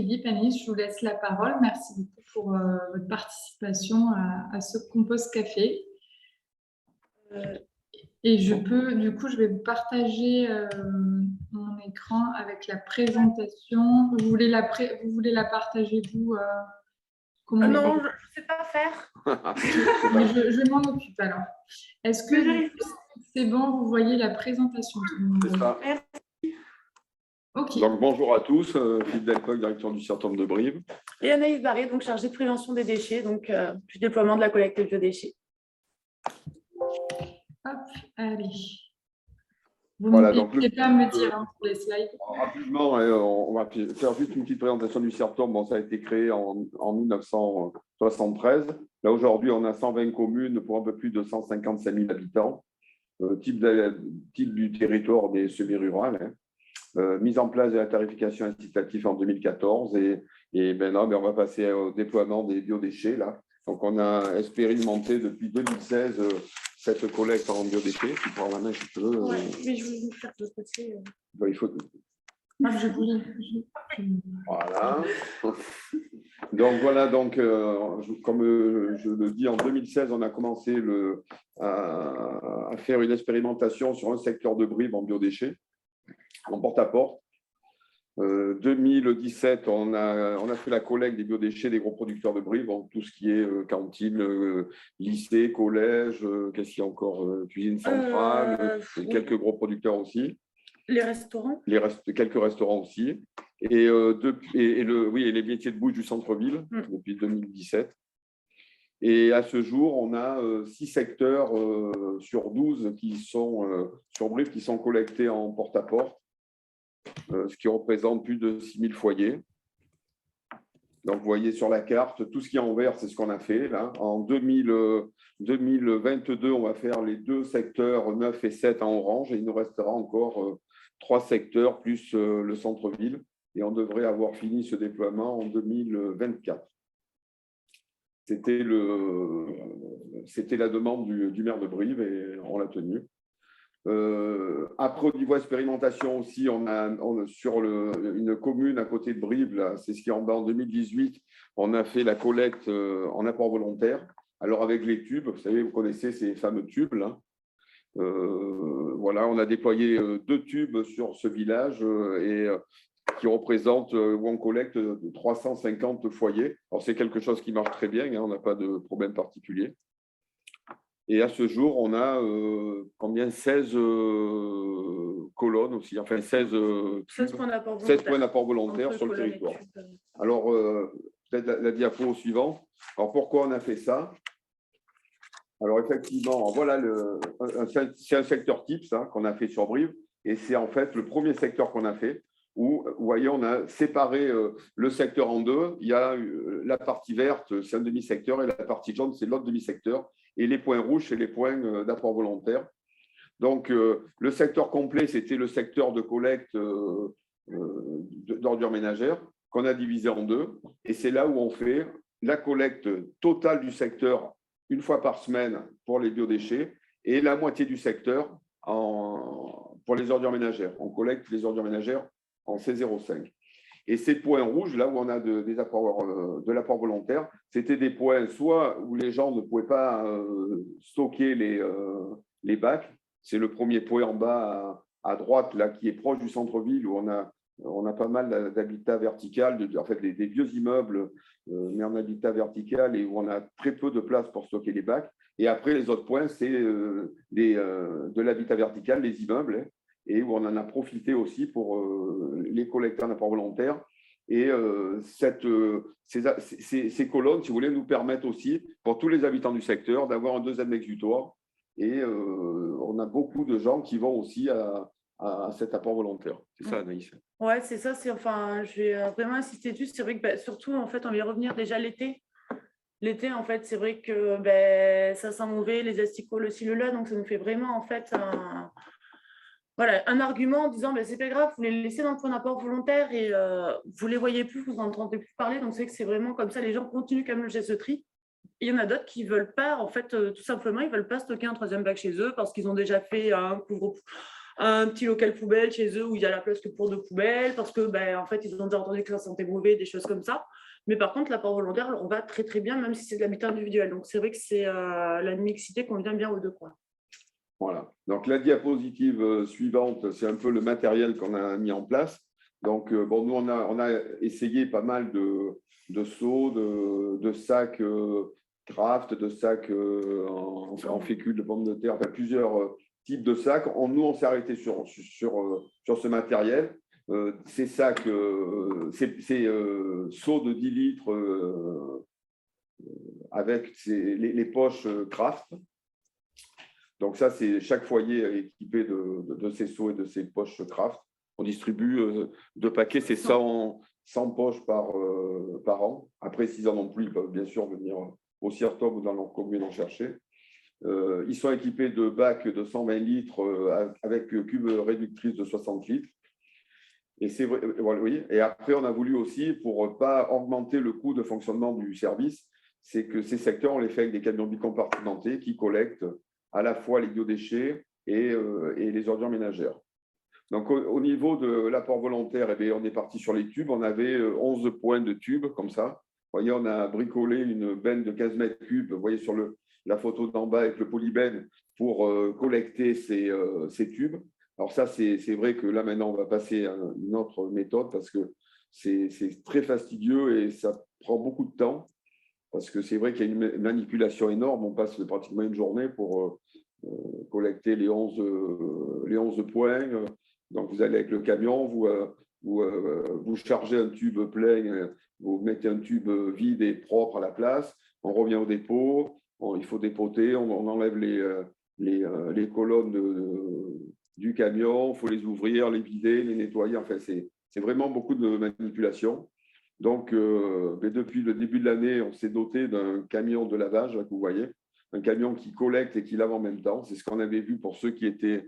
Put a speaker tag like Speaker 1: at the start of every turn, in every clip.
Speaker 1: Philippe, Anis, je vous laisse la parole. Merci beaucoup pour votre participation à ce Compost Café. Et je vais vous partager mon écran avec la présentation. Vous voulez la partager, vous
Speaker 2: Non, je ne sais pas faire.
Speaker 1: je m'en occupe alors. Est-ce que c'est bon, vous voyez la présentation?
Speaker 3: C'est ça.
Speaker 2: Merci.
Speaker 1: Okay.
Speaker 3: Donc, bonjour à tous, Philippe Delcoq, directeur du CIRTOM de Brive.
Speaker 2: Et Anaïs Barré, donc chargée de prévention des déchets, donc du déploiement de la collecte de biodéchets.
Speaker 1: Hop, allez. Vous
Speaker 3: Voilà,
Speaker 1: n'hésitez pas à me dire pour les slides.
Speaker 3: Rapidement, on va faire juste une petite présentation du CIRTOM. Bon, ça a été créé en 1973. Là, aujourd'hui, on a 120 communes pour un peu plus de 155 000 habitants. Type du territoire des semi-rurales. Mise en place de la tarification incitative en 2014. Et maintenant, on va passer au déploiement des biodéchets. Là. Donc, on a expérimenté depuis 2016 cette collecte en biodéchets. Tu prends la main si tu veux.
Speaker 2: Oui, mais je voulais vous faire de côté.
Speaker 3: Il faut... Voilà. Donc, voilà. Donc, comme je le dis, en 2016, on a commencé à faire une expérimentation sur un secteur de Brive en biodéchets, en porte-à-porte. 2017, on a fait la collecte des biodéchets des gros producteurs de Brive, donc tout ce qui est cantine, lycée, collège, qu'est-ce qu'il y a encore, cuisine centrale, quelques gros producteurs aussi.
Speaker 2: Les restaurants.
Speaker 3: Quelques restaurants aussi. Et les métiers de bouche du centre-ville depuis 2017. Et à ce jour, on a 6 secteurs sur 12 qui sont sur Brive qui sont collectés en porte-à-porte. Ce qui représente plus de 6 000 foyers. Donc, vous voyez sur la carte, tout ce qui est en vert, c'est ce qu'on a fait. Là. En 2022, on va faire les 2 secteurs 9 et 7 en orange et il nous restera encore 3 secteurs plus le centre-ville. Et on devrait avoir fini ce déploiement en 2024. C'était la demande du maire de Brive et on l'a tenue. Après, au niveau expérimentation aussi, on a sur une commune à côté de Brive, c'est ce qui est en bas en 2018, on a fait la collecte en apport volontaire. Alors avec les tubes, vous savez, vous connaissez ces fameux tubes là. Voilà, on a déployé 2 tubes sur ce village qui représente où on collecte 350 foyers. Alors c'est quelque chose qui marche très bien, hein, on n'a pas de problème particulier. Et à ce jour, on a 16 colonnes aussi, enfin 16 points d'apport volontaire sur le territoire. Alors, peut-être la diapo suivante. Alors, pourquoi on a fait ça? Alors, effectivement, voilà, c'est un secteur type, ça, qu'on a fait sur Brive. Et c'est en fait le premier secteur qu'on a fait, où, vous voyez, on a séparé le secteur en 2. Il y a la partie verte, c'est un demi-secteur, et la partie jaune, c'est l'autre demi-secteur. Et les points rouges, c'est les points d'apport volontaire. Donc, le secteur complet, c'était le secteur de collecte d'ordures ménagères qu'on a divisé en 2. Et c'est là où on fait la collecte totale du secteur une fois par semaine pour les biodéchets et la moitié du secteur pour les ordures ménagères. On collecte les ordures ménagères en C05. Et ces points rouges, là où on a de l'apport volontaire, c'était des points soit où les gens ne pouvaient pas stocker les bacs. C'est le premier point en bas à droite, là, qui est proche du centre-ville, où on a pas mal d'habitat vertical, en fait des vieux immeubles, mais en habitat vertical, et où on a très peu de place pour stocker les bacs. Et après, les autres points, c'est de l'habitat vertical, les immeubles, et où on en a profité aussi pour les collecter en apport volontaire. Et ces colonnes, si vous voulez, nous permettent aussi, pour tous les habitants du secteur, d'avoir un deuxième exutoire. Et on a beaucoup de gens qui vont aussi à cet apport volontaire. C'est ça, Anaïs?
Speaker 2: Oui, c'est ça. Je vais vraiment insister dessus. C'est vrai que surtout, en fait, on va y revenir déjà l'été. L'été, en fait, c'est vrai que ça sent mauvais, les asticots, le ci, le là. Donc, ça nous fait vraiment, en fait, un argument en disant c'est pas grave, vous les laissez dans le point d'apport volontaire et vous les voyez plus, vous n'entendez plus parler. Donc, c'est que c'est vraiment comme ça. Les gens continuent quand même le geste de tri. Il y en a d'autres qui ne veulent pas, en fait, tout simplement, ils ne veulent pas stocker un 3e bac chez eux parce qu'ils ont déjà fait un petit local poubelle chez eux où il y a la place que pour 2 poubelles parce que, en fait, ils ont déjà entendu que ça sentait mauvais, des choses comme ça. Mais par contre, l'apport volontaire, on va très, très bien, même si c'est de l'habitat individuel. Donc, c'est vrai que c'est la mixité convient bien aux deux, quoi.
Speaker 3: Voilà. Donc, la diapositive suivante, c'est un peu le matériel qu'on a mis en place. Donc, bon, nous, on a essayé pas mal de seaux, de sacs craft, de sacs en fécule de pommes de terre, enfin, plusieurs types de sacs. Nous, on s'est arrêté sur ce matériel. Ces sacs, ces seaux de 10 litres avec les poches craft. Donc ça, c'est chaque foyer est équipé de ces seaux et de ces poches craft. On distribue 2 paquets, c'est 100 poches par an. Après, s'ils en ont plus, ils peuvent bien sûr venir au CIRTOB ou dans leur commune en chercher. Ils sont équipés de bacs de 120 litres avec cube réductrice de 60 litres. Et c'est vrai, oui. Et après, on a voulu aussi, pour ne pas augmenter le coût de fonctionnement du service, c'est que ces secteurs, on les fait avec des camions bicompartimentés qui collectent à la fois les biodéchets et les ordures ménagères. Donc, au niveau de l'apport volontaire, on est parti sur les tubes. On avait 11 points de tubes, comme ça. Vous voyez, on a bricolé une benne de 15 mètres cubes, vous voyez sur la photo d'en bas avec le polybène, pour collecter ces tubes. Alors ça, c'est vrai que là, maintenant, on va passer à une autre méthode parce que c'est très fastidieux et ça prend beaucoup de temps. Parce que c'est vrai qu'il y a une manipulation énorme. On passe pratiquement une journée pour collecter les 11 points. Donc, vous allez avec le camion, vous chargez un tube plein, vous mettez un tube vide et propre à la place. On revient au dépôt. Il faut dépoter. On enlève les colonnes du camion. Il faut les ouvrir, les vider, les nettoyer. Enfin, c'est vraiment beaucoup de manipulation. Donc, depuis le début de l'année, on s'est doté d'un camion de lavage, là, que vous voyez, un camion qui collecte et qui lave en même temps. C'est ce qu'on avait vu pour ceux qui étaient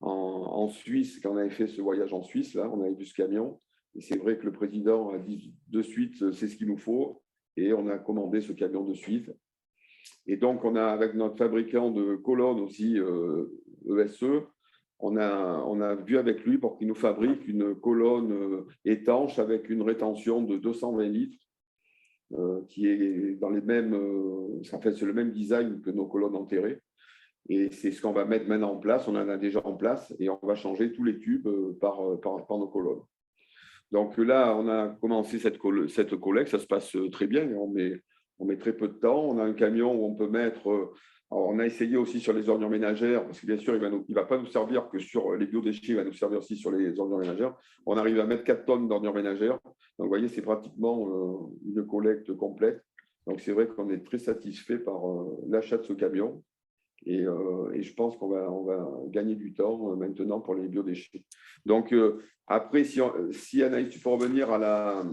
Speaker 3: en Suisse, quand on avait fait ce voyage en Suisse. Là, on avait vu ce camion. Et c'est vrai que le président a dit de suite, c'est ce qu'il nous faut. Et on a commandé ce camion de suite. Et donc, on a, avec notre fabricant de colonnes aussi, ESE, on a vu avec lui pour qu'il nous fabrique une colonne étanche avec une rétention de 220 litres qui est dans les mêmes, en fait, c'est le même design que nos colonnes enterrées. Et c'est ce qu'on va mettre maintenant en place. On en a déjà en place et on va changer tous les tubes par nos colonnes. Donc là, on a commencé cette collecte. Ça se passe très bien. On met très peu de temps. On a un camion où on peut mettre… Alors, on a essayé aussi sur les ordures ménagères, parce que bien sûr, il ne va pas nous servir que sur les biodéchets, il va nous servir aussi sur les ordures ménagères. On arrive à mettre 4 tonnes d'ordures ménagères. Donc, vous voyez, c'est pratiquement une collecte complète. Donc, c'est vrai qu'on est très satisfait par l'achat de ce camion. Et je pense qu'on va gagner du temps maintenant pour les biodéchets. Donc, après, si Anaïs, tu peux revenir à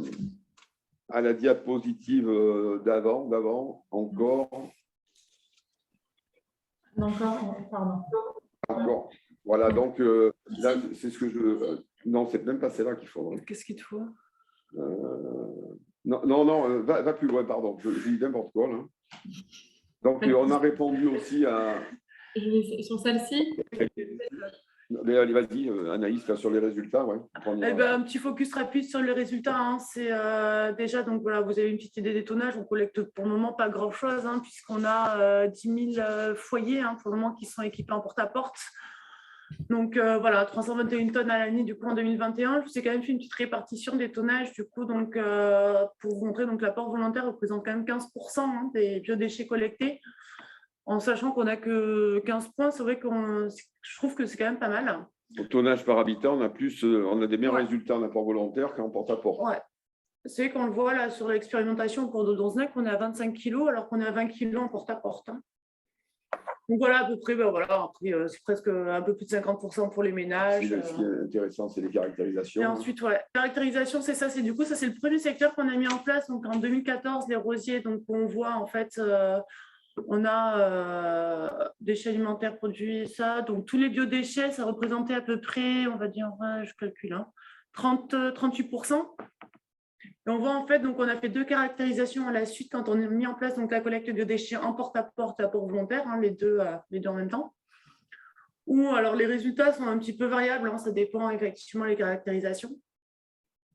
Speaker 3: la diapositive d'avant, encore… Encore. Voilà, donc là, c'est ce que je… non, c'est même pas celle-là qu'il faut.
Speaker 2: Qu'est-ce qu'il te faut?
Speaker 3: Non, va plus loin, pardon. Je dis n'importe quoi, là. Donc, on a répondu aussi à…
Speaker 1: Sur celle-ci?
Speaker 3: Mais allez, vas-y, Anaïs, là, sur les résultats. Ouais.
Speaker 2: Un petit focus rapide sur les résultats. Hein. C'est déjà, donc voilà, vous avez une petite idée des tonnages. On collecte pour le moment pas grand-chose, hein, puisqu'on a 10 000 foyers hein, pour le moment qui sont équipés en porte-à-porte. Donc voilà, 321 tonnes à l'année du coup en 2021. Je vous ai quand même fait une petite répartition des tonnages du coup, donc pour vous montrer, donc l'apport volontaire représente quand même 15% hein, des biodéchets collectés. En sachant qu'on n'a que 15 points, c'est vrai que je trouve que c'est quand même pas mal.
Speaker 3: Au tonnage par habitant, on a des meilleurs résultats en apport volontaire qu'en porte-à-porte.
Speaker 2: Ouais. C'est qu'on le voit là sur l'expérimentation pour Dodonznac, on est à 25 kg alors qu'on est à 20 kg en porte-à-porte. Hein. Donc voilà, à peu près, c'est presque un peu plus de 50% pour les ménages.
Speaker 3: Ce qui est intéressant, c'est les caractérisations.
Speaker 2: Et ensuite, caractérisation, c'est ça, c'est le premier secteur qu'on a mis en place. Donc en 2014, les rosiers, donc on voit en fait… on a déchets alimentaires produits, ça. Donc, tous les biodéchets, ça représentait à peu près, on va dire, je calcule, hein, 38%. Et on voit en fait, donc on a fait 2 caractérisations à la suite quand on a mis en place donc, la collecte de biodéchets en porte-à-porte et à apport volontaire, hein, les deux en même temps. Ou alors les résultats sont un petit peu variables, hein, ça dépend effectivement des caractérisations.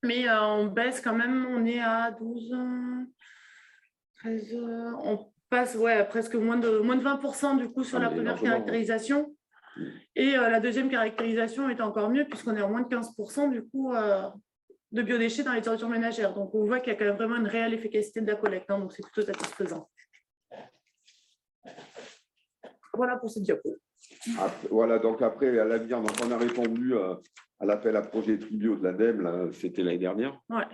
Speaker 2: Mais on baisse quand même, on est à 12, 13, on passe à presque moins de 20% du coup sur la première caractérisation. Et la deuxième caractérisation est encore mieux puisqu'on est à moins de 15% du coup de biodéchets dans les ordures ménagères. Donc on voit qu'il y a quand même vraiment une réelle efficacité de la collecte, hein, donc c'est plutôt satisfaisant. Voilà pour ce diapo.
Speaker 3: Voilà, donc après, à l'avenir, on a répondu à l'appel à projet Tribio de l'ADEME, c'était l'année dernière.
Speaker 2: Ouais.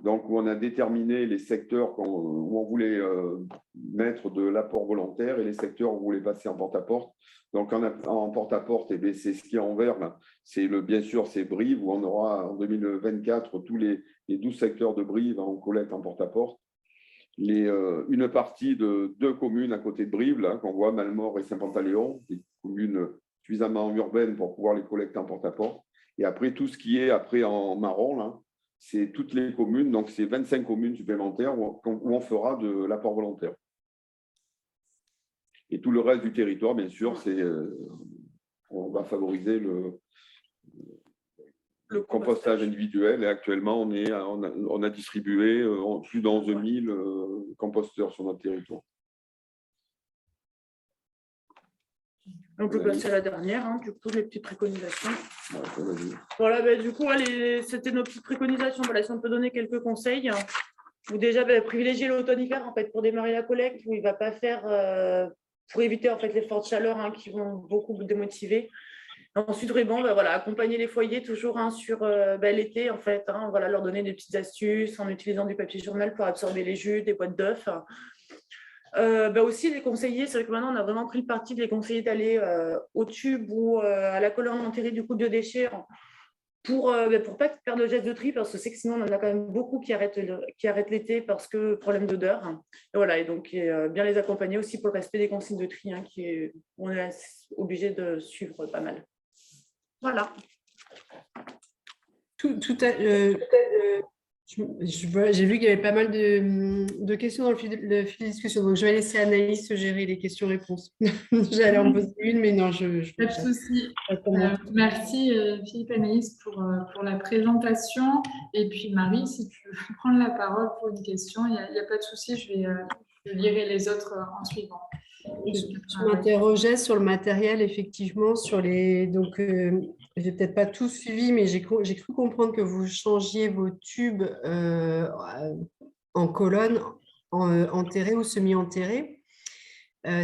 Speaker 3: Donc, où on a déterminé les secteurs où on voulait mettre de l'apport volontaire et les secteurs où on voulait passer en porte-à-porte. Donc, en porte-à-porte, c'est ce qui est en vert, là. Bien sûr, c'est Brive, où on aura en 2024 tous les 12 secteurs de Brive en collecte en porte-à-porte. Une partie de 2 communes à côté de Brive, là, qu'on voit, Malmort et Saint-Pantaléon, des communes suffisamment urbaines pour pouvoir les collecter en porte-à-porte. Et après, tout ce qui est après en marron, là, c'est toutes les communes, donc c'est 25 communes supplémentaires où on fera de l'apport volontaire. Et tout le reste du territoire, bien sûr, on va favoriser le compostage individuel. Et actuellement, on a distribué plus d'11 000 composteurs sur notre territoire.
Speaker 2: On peut passer à la dernière, hein, du coup, les petites préconisations.
Speaker 3: Ouais,
Speaker 2: voilà, du coup, c'était nos petites préconisations. Voilà, si on peut donner quelques conseils. Ou déjà, privilégier l'automne-hiver en fait, pour démarrer la collecte, où il ne va pas faire, pour éviter en fait, les fortes chaleurs qui vont beaucoup vous démotiver. Ensuite, vraiment, accompagner les foyers toujours sur l'été, en fait, leur donner des petites astuces en utilisant du papier journal pour absorber les jus, des boîtes d'œufs. Aussi, les conseiller, c'est vrai que maintenant, on a vraiment pris le parti de les conseiller d'aller au tube ou à la colonne enterrée du coup de biodéchets pour pas perdre le geste de tri, parce que c'est que sinon, on en a quand même beaucoup qui arrêtent l'été parce que problème d'odeur. Et donc, bien les accompagner aussi pour le respect des consignes de tri, on est obligé de suivre pas mal. Voilà.
Speaker 4: J'ai vu qu'il y avait pas mal de questions dans le fil de discussion, donc je vais laisser Anaïs gérer les questions-réponses. J'allais en poser une, mais non,
Speaker 1: pas de souci. Merci Philippe, Anaïs pour la présentation. Et puis Marie, si tu veux prendre la parole pour une question, il n'y a pas de souci, je lirai les autres en suivant.
Speaker 4: Je m'interrogeais sur le matériel, effectivement, donc je n'ai peut-être pas tout suivi, mais j'ai cru comprendre que vous changiez vos tubes en colonnes enterrées ou semi-enterrées.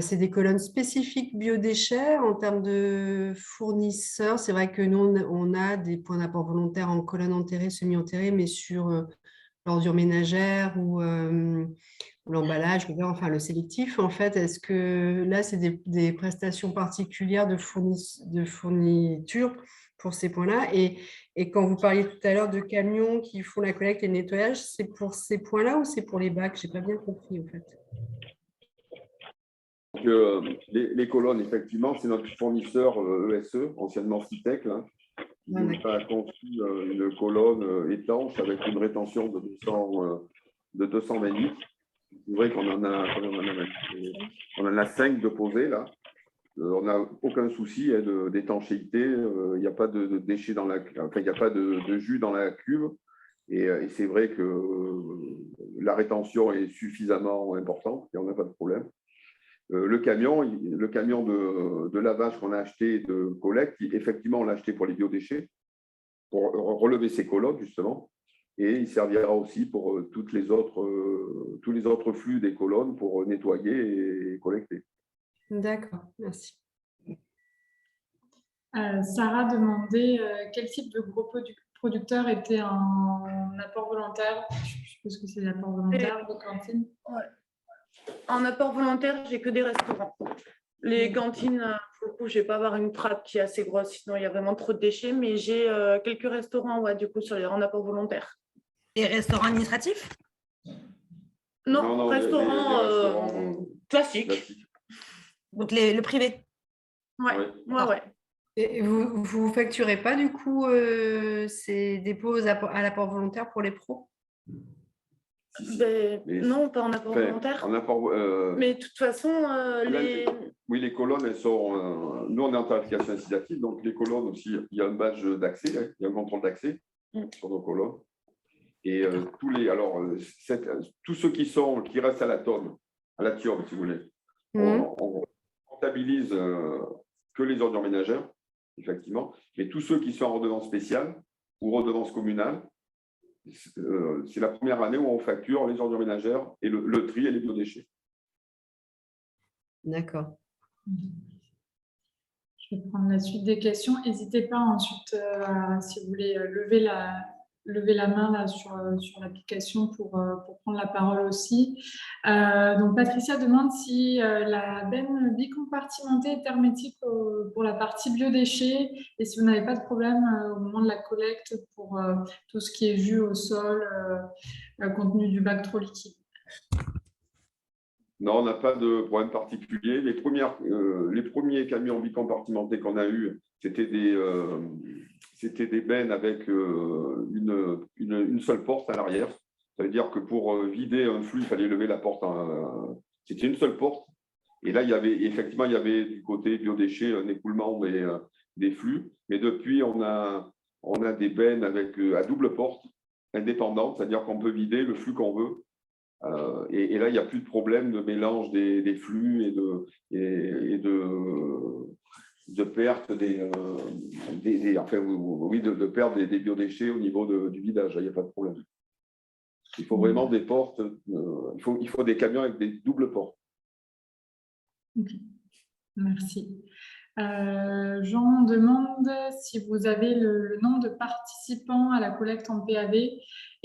Speaker 4: C'est des colonnes spécifiques biodéchets en termes de fournisseurs. C'est vrai que nous, on a des points d'apport volontaires en colonnes enterrées, semi-enterrées, mais sur l'ordure ménagère ou l'emballage, enfin le sélectif, en fait. Est-ce que là, c'est des prestations particulières de fourniture pour ces points-là? Et quand vous parliez tout à l'heure de camions qui font la collecte et le nettoyage, c'est pour ces points-là ou c'est pour les bacs? Je n'ai pas bien compris, en fait.
Speaker 3: Les colonnes, effectivement, c'est notre fournisseur ESE, anciennement Citec, qui a conçu une colonne étanche avec une rétention de 220 litres. C'est vrai qu'on en a 5 de posés là. On n'a aucun souci d'étanchéité. Il n'y a pas de déchets il n'y a pas de jus dans la cuve. Et c'est vrai que la rétention est suffisamment importante et on n'a pas de problème. Le camion de lavage qu'on a acheté de collecte, effectivement, on l'a acheté pour les biodéchets, pour relever ces colonnes, justement. Et il servira aussi pour tous les autres flux des colonnes pour nettoyer et collecter.
Speaker 4: D'accord, merci.
Speaker 1: Sarah demandait quel type de gros producteurs était en apport volontaire. Je suppose que c'est l'apport volontaire de cantine.
Speaker 2: Ouais. En apport volontaire, j'ai que des restaurants. Les cantines, pour le coup, je ne vais pas avoir une trappe qui est assez grosse, sinon il y a vraiment trop de déchets, mais j'ai quelques restaurants du coup, en apport volontaire.
Speaker 5: Les restaurants administratifs?
Speaker 2: Non, restaurants classiques.
Speaker 5: Donc le privé?
Speaker 2: Ouais.
Speaker 4: Et vous ne facturez pas du coup ces dépôts à l'apport volontaire pour les pros?
Speaker 2: Non, pas en apport volontaire. Mais de toute façon,
Speaker 3: Oui, les colonnes, elles sont. Nous, on est en tarification incitative, donc les colonnes aussi, il y a un badge d'accès, hein, il y a un contrôle d'accès sur nos colonnes. Et tous ceux qui restent à la tonne, à la tiorbe, si vous voulez, on comptabilise que les ordures ménagères, effectivement, mais tous ceux qui sont en redevance spéciale ou redevance communale, c'est la première année où on facture les ordures ménagères et le tri et les biodéchets.
Speaker 4: D'accord.
Speaker 1: Je vais prendre la suite des questions. N'hésitez pas ensuite, si vous voulez, lever la main là, sur l'application pour prendre la parole aussi. Donc, Patricia demande si la benne bicompartimentée est hermétique pour la partie biodéchets et si vous n'avez pas de problème au moment de la collecte pour tout ce qui est jus au sol, contenu du bac trop liquide.
Speaker 3: Non, on n'a pas de problème particulier. Les premiers camions bicompartimentés qu'on a eus, c'était des bennes avec une seule porte à l'arrière. Ça veut dire que pour vider un flux, il fallait lever la porte. C'était une seule porte. Et là, il y avait du côté biodéchets un écoulement des flux. Mais depuis, on a des bennes à double porte, indépendantes. C'est-à-dire qu'on peut vider le flux qu'on veut. Et là, il n'y a plus de problème de mélange des flux et de perte de perte des biodéchets au niveau du vidage. Il n'y a pas de problème. Il faut vraiment des portes. Il faut des camions avec des doubles portes.
Speaker 1: Ok. Merci. Jean demande si vous avez le nombre de participants à la collecte en PAV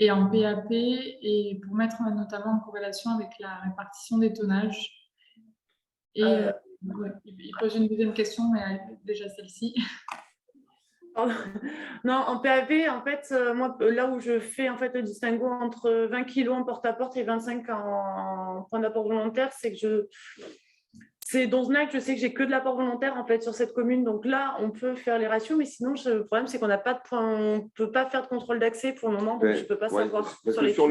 Speaker 1: et en PAP et pour mettre notamment en corrélation avec la répartition des tonnages. Et il pose une deuxième question, mais déjà celle-ci.
Speaker 2: Non, en PAV, en fait, moi, là où je fais en fait le distinguo entre 20 kg en porte-à-porte et 25 en point d'apport volontaire, c'est que c'est dans Znac, je sais que j'ai que de l'apport volontaire en fait sur cette commune. Donc là, on peut faire les ratios, mais sinon, le problème, c'est qu'on n'a pas de point, on ne peut pas faire de contrôle d'accès pour le moment, donc je ne peux pas savoir.
Speaker 3: Parce que sur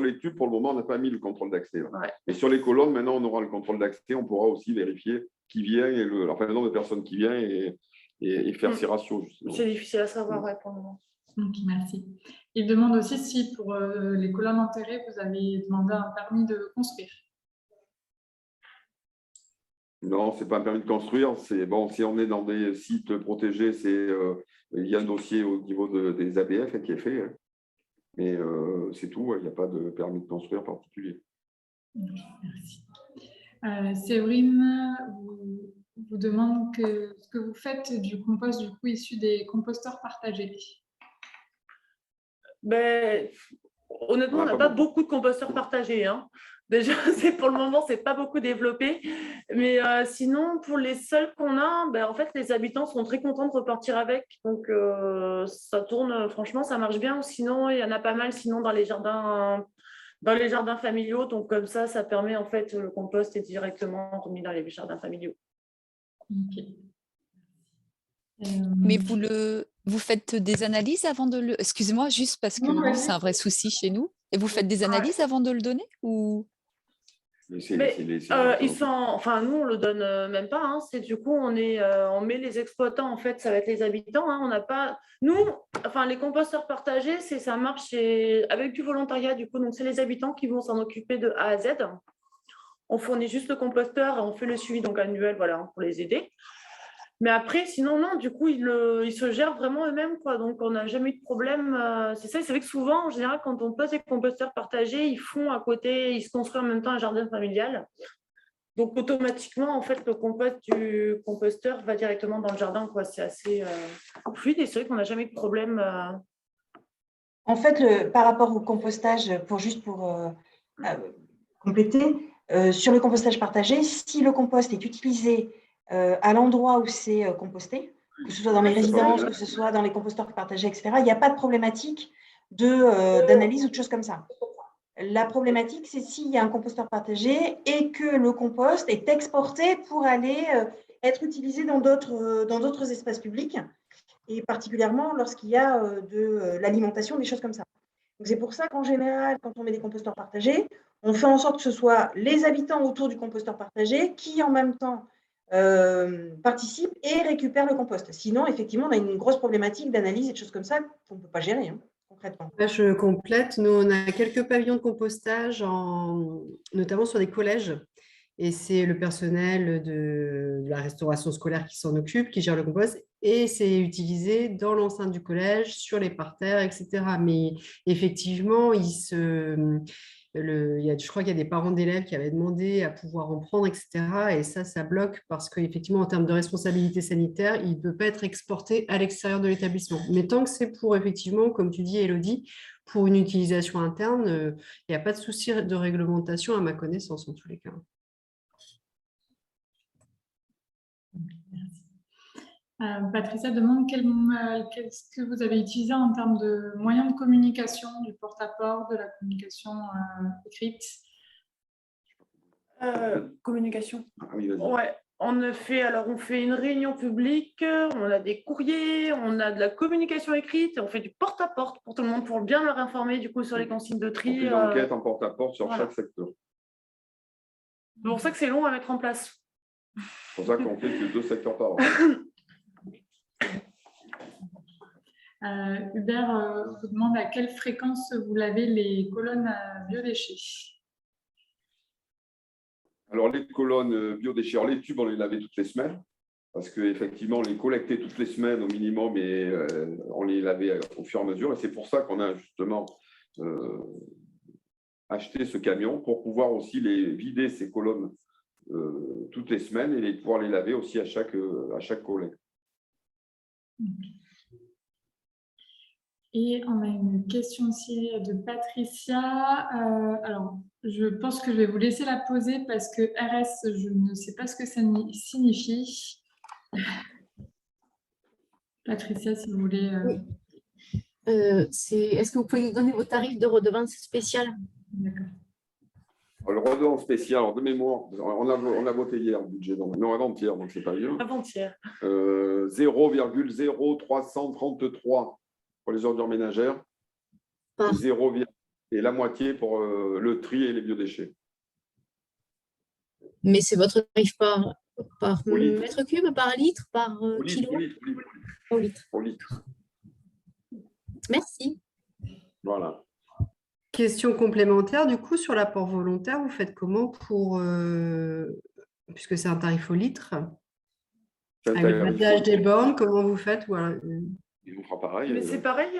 Speaker 3: les tubes, pour le moment, on n'a pas mis le contrôle d'accès.
Speaker 2: Ouais.
Speaker 3: Et sur les colonnes, maintenant, on aura le contrôle d'accès. On pourra aussi vérifier qui vient et le nombre de personnes qui vient et faire ces ratios. Justement.
Speaker 2: C'est difficile à savoir pour le moment.
Speaker 1: Ok, merci. Il demande aussi si pour les colonnes enterrées, vous avez demandé un permis de construire.
Speaker 3: Non, ce n'est pas un permis de construire. Si on est dans des sites protégés, il y a un dossier au niveau des ABF qui est fait. Hein. Mais c'est tout, il n'y a pas de permis de construire particulier.
Speaker 1: Okay, merci. Séverine vous demande ce que vous faites du compost du coup issu des composteurs partagés.
Speaker 2: Honnêtement, on n'a pas beaucoup de composteurs partagés. Hein. Déjà, pour le moment, ce n'est pas beaucoup développé. Mais sinon, pour les seuls qu'on a, en fait, les habitants sont très contents de repartir avec. Donc, ça tourne, franchement, ça marche bien. Sinon, il y en a pas mal sinon dans les jardins familiaux. Donc, comme ça permet, en fait, le compost est directement remis dans les jardins familiaux.
Speaker 1: Ok.
Speaker 6: Mais vous faites des analyses avant de le... Excusez-moi, juste parce que c'est un vrai souci chez nous. Et vous faites des analyses avant de le donner ou...
Speaker 2: nous, on le donne même pas. Hein. C'est du coup, on met les exploitants. En fait, ça va être les habitants. Hein. On n'a pas. Nous, les composteurs partagés, ça marche avec du volontariat. Du coup, donc c'est les habitants qui vont s'en occuper de A à Z. On fournit juste le composteur et on fait le suivi donc annuel, voilà, pour les aider. Mais après, sinon, non, du coup, ils se gèrent vraiment eux-mêmes, quoi. Donc, on n'a jamais eu de problème. C'est ça, c'est vrai que souvent, en général, quand on pose des composteurs partagés, ils font à côté, ils se construisent en même temps un jardin familial. Donc, automatiquement, en fait, le compost du composteur va directement dans le jardin, quoi. C'est assez fluide et c'est vrai qu'on n'a jamais eu de problème.
Speaker 5: En fait, par rapport au compostage, pour compléter, sur le compostage partagé, si le compost est utilisé à l'endroit où c'est composté, que ce soit dans les résidences, que ce soit dans les composteurs partagés, etc., il n'y a pas de problématique d'analyse ou de choses comme ça. La problématique, c'est s'il y a un composteur partagé et que le compost est exporté pour aller être utilisé dans d'autres espaces publics, et particulièrement lorsqu'il y a de l'alimentation, des choses comme ça. Donc, c'est pour ça qu'en général, quand on met des composteurs partagés, on fait en sorte que ce soit les habitants autour du composteur partagé qui, en même temps, participe et récupère le compost. Sinon, effectivement, on a une grosse problématique d'analyse et de choses comme ça qu'on ne peut pas gérer, hein, concrètement.
Speaker 4: Là, je complète. Nous, on a quelques pavillons de compostage, notamment sur des collèges. Et c'est le personnel de la restauration scolaire qui s'en occupe, qui gère le compost. Et c'est utilisé dans l'enceinte du collège, sur les parterres, etc. Mais effectivement, je crois qu'il y a des parents d'élèves qui avaient demandé à pouvoir en prendre, etc. Et ça bloque parce qu'effectivement, en termes de responsabilité sanitaire, il ne peut pas être exporté à l'extérieur de l'établissement. Mais tant que c'est pour, effectivement, comme tu dis, Élodie, pour une utilisation interne, il n'y a pas de souci de réglementation à ma connaissance, en tous les cas.
Speaker 1: Patricia demande qu'est-ce que vous avez utilisé en termes de moyens de communication, du porte-à-porte, de la communication écrite.
Speaker 2: Communication.
Speaker 3: Oui, vas-y.
Speaker 2: Ouais, on fait une réunion publique, on a des courriers, on a de la communication écrite, et on fait du porte-à-porte pour tout le monde, pour bien leur informer du coup sur les consignes de
Speaker 3: On
Speaker 2: tri.
Speaker 3: fait une enquête en porte-à-porte sur
Speaker 2: voilà.
Speaker 3: chaque secteur.
Speaker 2: C'est pour ça que c'est long à mettre en place.
Speaker 3: C'est pour ça qu'on fait que 2 secteurs par an.
Speaker 1: Hubert vous demande à quelle fréquence vous lavez les colonnes à biodéchets.
Speaker 3: Alors, les colonnes biodéchets, les tubes, on les lavait toutes les semaines, parce qu'effectivement, on les collectait toutes les semaines au minimum et on les lavait au fur et à mesure. Et c'est pour ça qu'on a justement acheté ce camion pour pouvoir aussi les vider, ces colonnes, toutes les semaines et pouvoir les laver aussi à chaque collecte.
Speaker 1: Et on a une question aussi de Patricia. Alors, je pense que je vais vous laisser la poser parce que RS, je ne sais pas ce que ça signifie. Patricia, si vous voulez.
Speaker 7: Oui. Est-ce que vous pouvez nous donner vos tarifs de redevance spéciale?
Speaker 1: D'accord.
Speaker 3: Le redevance spécial, de mémoire, on a voté hier le budget, non, avant-hier, donc c'est pas bien.
Speaker 2: Avant-hier.
Speaker 3: 0,0333 pour les ordures ménagères et la moitié pour le tri et les biodéchets.
Speaker 7: Mais c'est votre tarif par
Speaker 3: litre.
Speaker 7: mètre cube, par litre, par kilo? Au litre. Merci.
Speaker 3: Voilà.
Speaker 4: Question complémentaire, du coup, sur l'apport volontaire, vous faites comment puisque c'est un tarif au litre, avec le passage des bornes, comment vous faites? Voilà.
Speaker 3: On fera pareil.
Speaker 2: Mais c'est pareil.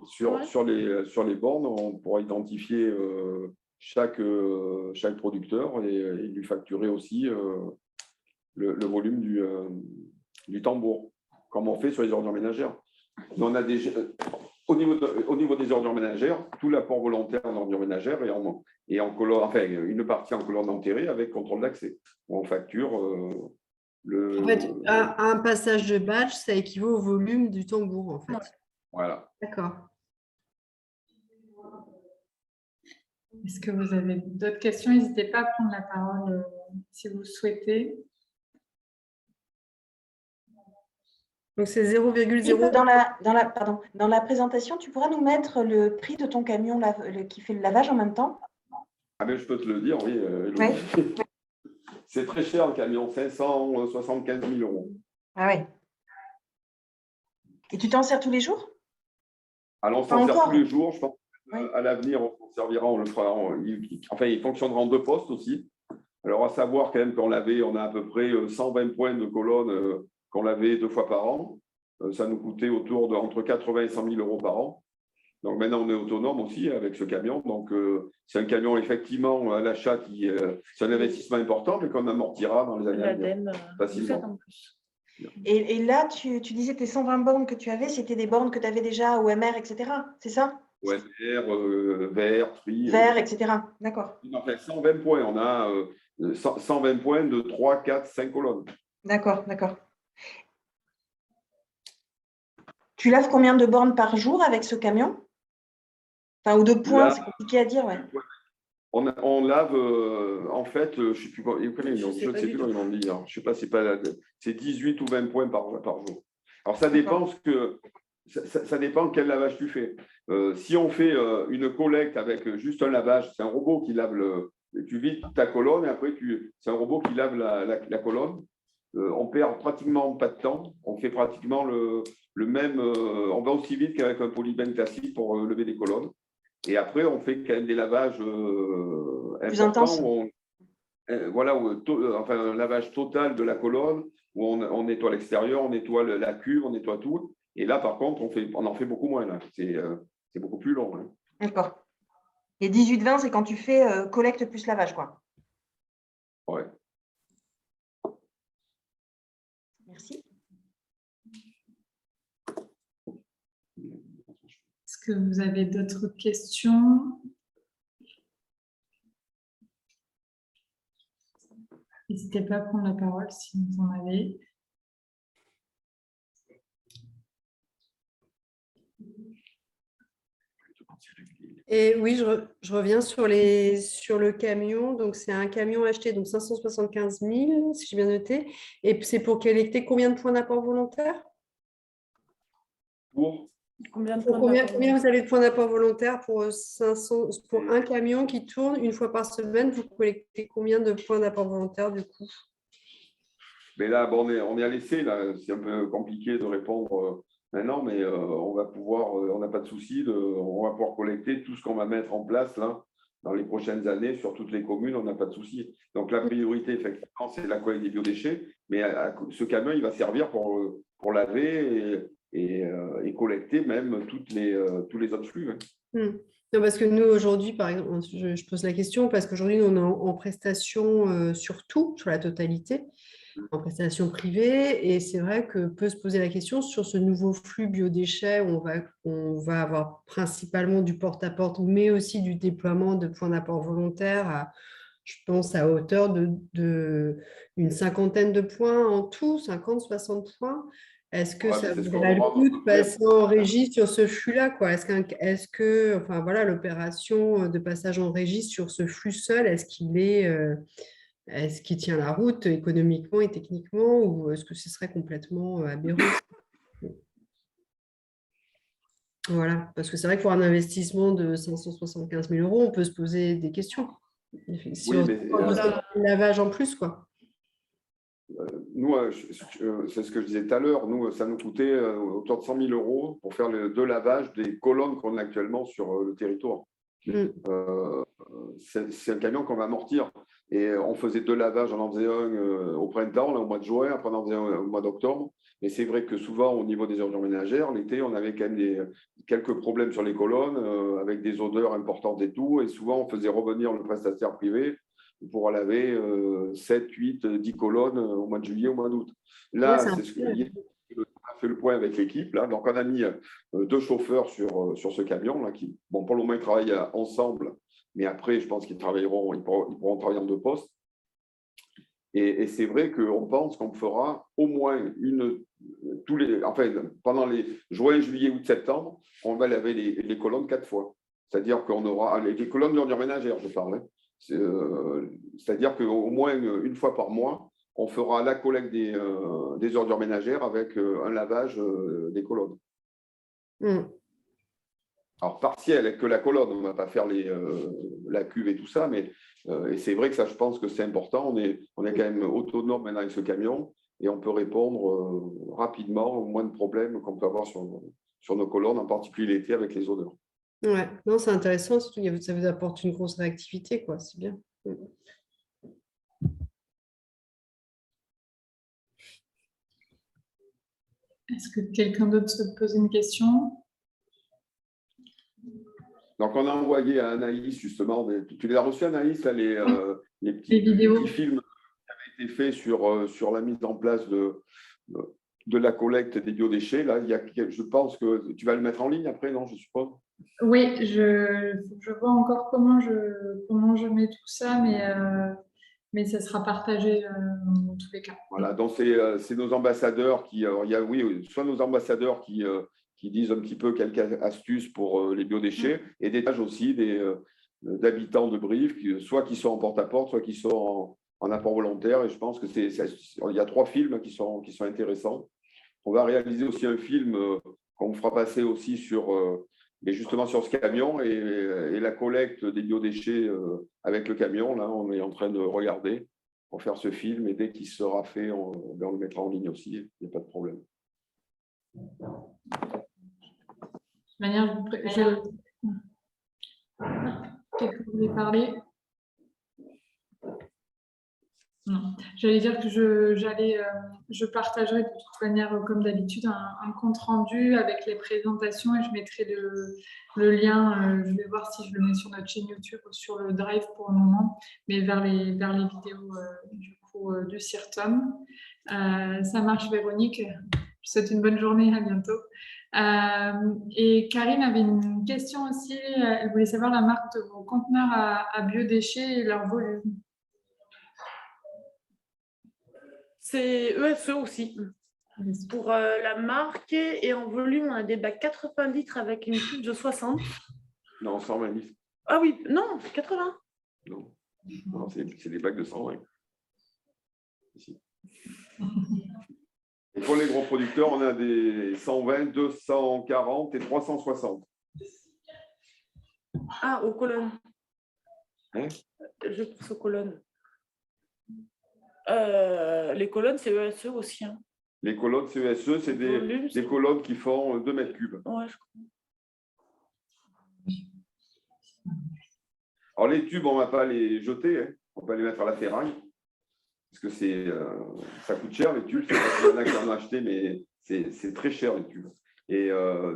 Speaker 3: Sur les bornes, on pourra identifier chaque producteur et lui facturer aussi le volume du tambour, comme on fait sur les ordures ménagères. On a au niveau des ordures ménagères, tout l'apport volontaire en ordures ménagères et en colonne, enfin, une partie en colonne enterrée avec contrôle d'accès. On facture
Speaker 4: En fait, un passage de badge, ça équivaut au volume du tambour, en fait.
Speaker 2: Ouais.
Speaker 3: Voilà.
Speaker 4: D'accord.
Speaker 1: Est-ce que vous avez d'autres questions? N'hésitez pas à prendre la parole si vous le souhaitez.
Speaker 4: Donc, c'est 0,0.
Speaker 5: Dans la présentation, tu pourras nous mettre le prix de ton camion qui fait le lavage en même temps?
Speaker 3: Ah ben, je peux te le dire, oui.
Speaker 5: Ouais.
Speaker 3: C'est très cher le camion, 575 000 €.
Speaker 5: Ah ouais. Et tu t'en sers tous les jours?
Speaker 3: Alors, on s'en sert tous les jours. Je pense qu'à l'avenir, on s'en servira, on le fera. Enfin, il fonctionnera en 2 postes aussi. Alors, à savoir quand même qu'on on a à peu près 120 points de colonne qu'on lavait 2 fois par an. Ça nous coûtait autour entre 80 et 100 000 € par an. Donc maintenant, on est autonome aussi avec ce camion. Donc, c'est un camion, effectivement, à l'achat, c'est un investissement important, mais qu'on amortira dans les années à venir facilement.
Speaker 5: Et là, tu disais que tes 120 bornes que tu avais, c'était des bornes que tu avais déjà OMR, etc. C'est ça?
Speaker 3: OMR, vert, tri.
Speaker 5: Vert, etc. D'accord.
Speaker 3: Enfin, 120 points. On a 120 points de 3, 4, 5 colonnes.
Speaker 5: D'accord, d'accord. Tu laves combien de bornes par jour avec ce camion? Enfin, ou de points, c'est compliqué à dire, ouais.
Speaker 3: On lave, en fait, je ne sais plus comment ils m'ont dit. Je ne sais pas, c'est 18 ou 20 points par jour. Alors, ça dépend ça dépend quel lavage tu fais. Si on fait une collecte avec juste un lavage, c'est un robot qui lave tu vides ta colonne et après, c'est un robot qui lave la colonne. on perd pratiquement pas de temps. On fait pratiquement le même. On va aussi vite qu'avec un polybène classique pour lever des colonnes. Et après, on fait quand même des lavages importants. Voilà, enfin, un lavage total de la colonne où on nettoie l'extérieur, on nettoie la cuve, on nettoie tout. Et là, par contre, on en fait beaucoup moins. C'est beaucoup plus long. Hein.
Speaker 5: D'accord. Et 18-20, c'est quand tu fais collecte plus lavage, quoi.
Speaker 3: Ouais.
Speaker 5: Merci.
Speaker 1: Est-ce que vous avez d'autres questions? N'hésitez pas à prendre la parole si vous en avez.
Speaker 4: Et oui, je reviens sur le camion. Donc, c'est un camion acheté, donc 575 000, si j'ai bien noté. Et c'est pour collecter combien de points d'apport volontaire?
Speaker 2: Combien
Speaker 4: Vous avez de points d'apport volontaire pour un camion qui tourne une fois par semaine? Vous collectez combien de points d'apport volontaire du coup?
Speaker 3: Mais là, bon, on est à l'essai. C'est un peu compliqué de répondre maintenant, mais on va pouvoir, on n'a pas de souci, on va pouvoir collecter tout ce qu'on va mettre en place là, dans les prochaines années sur toutes les communes, on n'a pas de souci. Donc la priorité, effectivement, c'est la collecte des biodéchets, mais ce camion, il va servir pour laver et collecter même tous les autres flux. Hein.
Speaker 4: Non, parce que nous, aujourd'hui, par exemple, je pose la question parce qu'aujourd'hui, on est en prestation sur tout, sur la totalité, en prestation privée. Et c'est vrai que peut se poser la question sur ce nouveau flux biodéchets où on va avoir principalement du porte-à-porte, mais aussi du déploiement de points d'apport volontaires, je pense, à hauteur d'une cinquantaine de points en tout, 50, 60 points. Est-ce que ça vaudrait le coup de passer en régie sur ce flux-là, quoi? Est-ce que enfin, voilà, l'opération de passage en régie sur ce flux seul, est-ce qu'il tient la route économiquement et techniquement, ou est-ce que ce serait complètement aberrant? Voilà, parce que c'est vrai que pour un investissement de 575 000 €, on peut se poser des questions. Si on le lavage en plus, quoi.
Speaker 3: Nous, c'est ce que je disais tout à l'heure, ça nous coûtait autour de 100 000 € pour faire le lavage des colonnes qu'on a actuellement sur le territoire. C'est un camion qu'on va amortir. Et on faisait 2 lavages, on en faisait un au printemps, là, au mois de juin, après on en faisait un au mois d'octobre. Mais c'est vrai que souvent, au niveau des ordures ménagères, l'été, on avait quand même quelques problèmes sur les colonnes, avec des odeurs importantes et tout. Et souvent, on faisait revenir le prestataire privé pour laver 7, 8, 10 colonnes au mois de juillet, au mois d'août. Là, c'est ce que on a fait le point avec l'équipe. Donc, on a mis 2 chauffeurs sur ce camion là, qui, bon, pour le moment, ils travaillent ensemble, mais après, je pense qu'ils pourront travailler en 2 postes. Et c'est vrai qu'on pense qu'on fera au moins pendant les juin, juillet, août, septembre, on va laver les colonnes 4 fois. C'est-à-dire qu'on aura les colonnes d'ordures ménagères, je parle. Hein. C'est-à-dire qu'au moins une fois par mois, on fera la collecte des ordures ménagères avec un lavage des colonnes. Alors, partiel, avec que la colonne, on ne va pas faire la cuve et tout ça, mais et c'est vrai que ça, je pense que c'est important. On est quand même autonome maintenant avec ce camion et on peut répondre rapidement aux moins de problèmes qu'on peut avoir sur nos colonnes, en particulier l'été avec les odeurs.
Speaker 4: Ouais, non, c'est intéressant, surtout ça vous apporte une grosse réactivité, quoi. C'est bien.
Speaker 1: Est-ce que quelqu'un d'autre se pose une question?
Speaker 3: Donc, on a envoyé à Anaïs, justement, tu les as reçus, Anaïs, là, les petits films qui avaient été faits sur la mise en place de la collecte des biodéchets. Là, je pense que tu vas le mettre en ligne après, non, je suppose?
Speaker 1: Oui, je vois encore comment je mets tout ça, mais ça sera partagé dans tous les cas.
Speaker 3: Voilà, donc c'est nos ambassadeurs il y a, oui, soit nos ambassadeurs qui disent un petit peu quelques astuces pour les biodéchets, et des tâches aussi d'habitants de Brive, soit qui sont en porte-à-porte, soit qui sont en apport volontaire. Et je pense que il y a 3 films qui sont intéressants. On va réaliser aussi un film qu'on fera passer aussi justement sur ce camion et la collecte des biodéchets avec le camion. Là, on est en train de regarder pour faire ce film. Et dès qu'il sera fait, on le mettra en ligne aussi. Il n'y a pas de problème.
Speaker 1: De toute manière, quelqu'un voulait parler? Non. J'allais dire que je partagerai de toute manière, comme d'habitude, un compte rendu avec les présentations et je mettrai le lien. Je vais voir si je le mets sur notre chaîne YouTube ou sur le Drive pour le moment, mais vers les vidéos du CIRTOM. Ça marche, Véronique. Je vous souhaite une bonne journée. À bientôt. Et Karine avait une question aussi. Elle voulait savoir la marque de vos conteneurs à biodéchets et leur volume.
Speaker 2: C'est ESE aussi. Pour la marque et en volume, on a des bacs 80 litres avec une cuve de 60.
Speaker 3: Non, 120 litres.
Speaker 2: Ah oui, non, 80.
Speaker 3: Non, c'est des bacs de 120. Ici. Et pour les gros producteurs, on a des 120, 240 et 360.
Speaker 2: Ah, aux colonnes.
Speaker 3: Hein?
Speaker 2: Je pense aux colonnes. Les colonnes, c'est ESE aussi. Hein.
Speaker 3: Les colonnes CESE, c'est des colonnes qui font 2 mètres cubes.
Speaker 2: Ouais, je crois.
Speaker 3: Alors, les tubes, on ne va pas les jeter. Hein. On va les mettre à la ferraille. Parce que ça coûte cher, les tubes. Il y en a qui en ont acheté, mais c'est très cher, les tubes. Et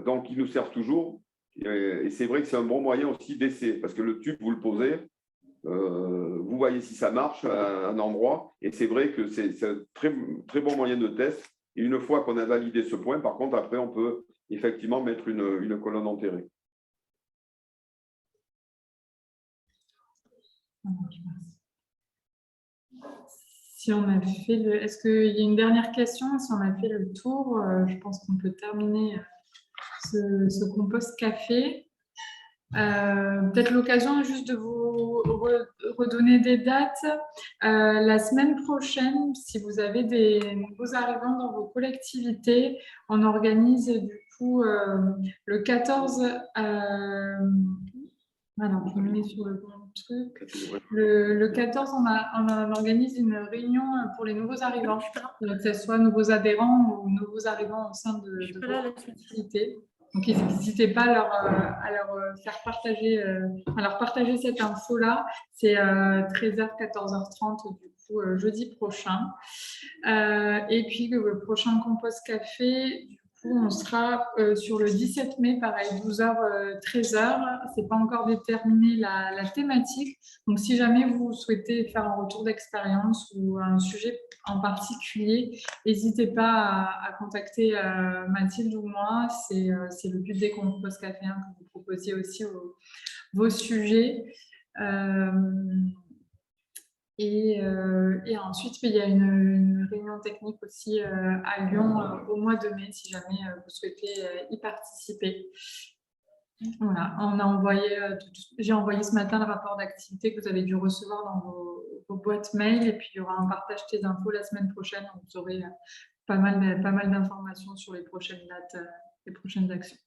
Speaker 3: donc, ils nous servent toujours. Et c'est vrai que c'est un bon moyen aussi d'essai. Parce que le tube, vous le posez. Vous voyez si ça marche à un endroit. Et c'est vrai que c'est un très, très bon moyen de test. Et une fois qu'on a validé ce point, par contre, après, on peut effectivement mettre une colonne enterrée.
Speaker 1: Si on a fait est-ce qu'il y a une dernière question? Si on a fait le tour, je pense qu'on peut terminer ce compost café. Peut-être l'occasion juste de vous redonner des dates. La semaine prochaine, si vous avez des nouveaux arrivants dans vos collectivités, on organise du coup le 14. Alors, je me mets sur le bon truc. Le 14, on organise une réunion pour les nouveaux arrivants, que ce soit nouveaux adhérents ou nouveaux arrivants au sein de vos collectivités. Donc, n'hésitez pas à leur faire partager, à leur partager cette info-là. C'est 13h, 14h30 du coup jeudi prochain. Et puis le prochain compost café, du coup, on sera sur le 17 mai, pareil, 12h, 13h. C'est pas encore déterminé la thématique. Donc, si jamais vous souhaitez faire un retour d'expérience ou un sujet en particulier, n'hésitez pas à contacter Mathilde ou moi. C'est le but des compost café, hein, que vous proposiez aussi vos sujets. Et ensuite, il y a une réunion technique aussi à Lyon au mois de mai, si jamais vous souhaitez y participer. Voilà, j'ai envoyé ce matin le rapport d'activité que vous avez dû recevoir dans vos boîtes mail, et puis il y aura un partage des infos la semaine prochaine, donc vous aurez pas mal d'informations sur les prochaines dates, les prochaines actions.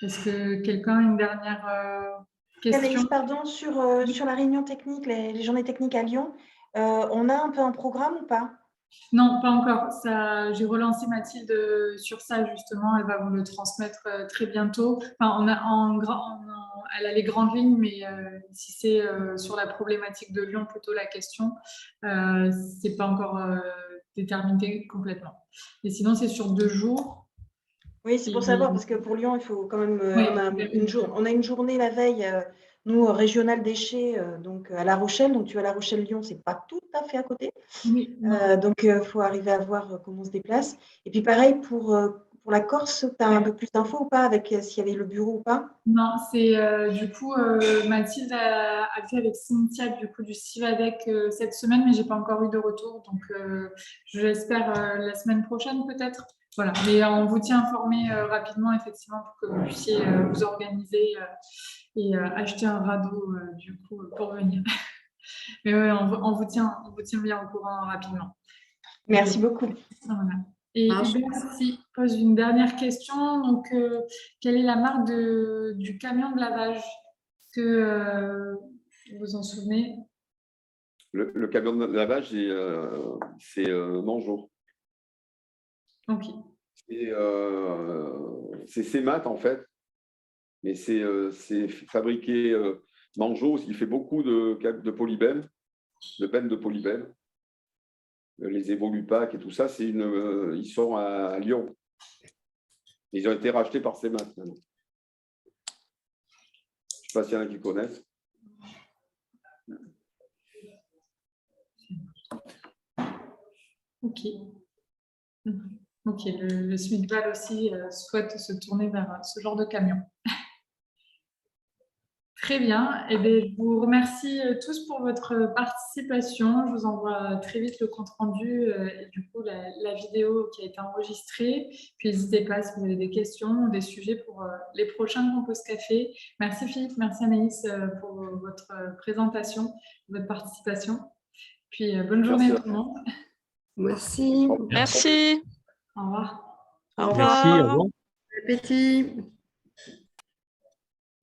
Speaker 1: Est-ce que quelqu'un a une dernière question?
Speaker 5: Anaïs, pardon, sur la réunion technique, les journées techniques à Lyon, on a un peu un programme ou pas?
Speaker 1: Non, pas encore. J'ai relancé Mathilde sur ça, justement. Elle va vous le transmettre très bientôt. Enfin, elle a les grandes lignes, mais si c'est sur la problématique de Lyon, plutôt la question, c'est pas encore déterminé complètement. Et sinon, c'est sur 2 jours.
Speaker 5: Oui, c'est pour savoir, parce que pour Lyon, il faut quand même… on a une journée la veille, nous, régional déchets, donc à La Rochelle. Donc, tu vas à La Rochelle-Lyon, c'est pas tout à fait à côté.
Speaker 1: Oui,
Speaker 5: donc, il faut arriver à voir comment on se déplace. Et puis, pareil, pour la Corse, tu as un peu plus d'infos ou pas, avec s'il y avait le bureau ou pas?
Speaker 1: Non, c'est du coup, Mathilde a fait avec Cynthia du coup du Civadec cette semaine, mais j'ai pas encore eu de retour. Donc, je l'espère la semaine prochaine peut-être. Voilà, mais on vous tient informé rapidement, effectivement, pour que vous puissiez vous organiser et acheter un radeau du coup pour venir. Mais ouais, on vous tient bien au courant rapidement.
Speaker 5: Merci beaucoup.
Speaker 1: Voilà. Et Hubert pose une dernière question. Donc, quelle est la marque du camion de lavage? Est-ce que vous vous en souvenez?
Speaker 3: Le camion de lavage, c'est Mangeot.
Speaker 1: Ok.
Speaker 3: C'est CEMAT, en fait. Mais c'est fabriqué Mangeot, il fait beaucoup de polybène, de bennes de polybène. Les Evolupac et tout ça, ils sont à Lyon. Ils ont été rachetés par CEMAT maintenant. Je ne sais pas s'il y en a qui connaissent.
Speaker 1: Ok. Ok, le SMICVAL aussi souhaite se tourner vers ce genre de camion. Très bien. Eh bien, je vous remercie tous pour votre participation. Je vous envoie très vite le compte-rendu et du coup la vidéo qui a été enregistrée. Puis n'hésitez pas si vous avez des questions ou des sujets pour les prochains Compost Café. Merci Philippe, merci Anaïs pour votre présentation, votre participation. Puis bonne journée à tout le monde.
Speaker 4: Merci.
Speaker 8: Merci.
Speaker 1: Au revoir.
Speaker 8: Au revoir.
Speaker 9: Merci, au revoir.
Speaker 4: Bon appétit.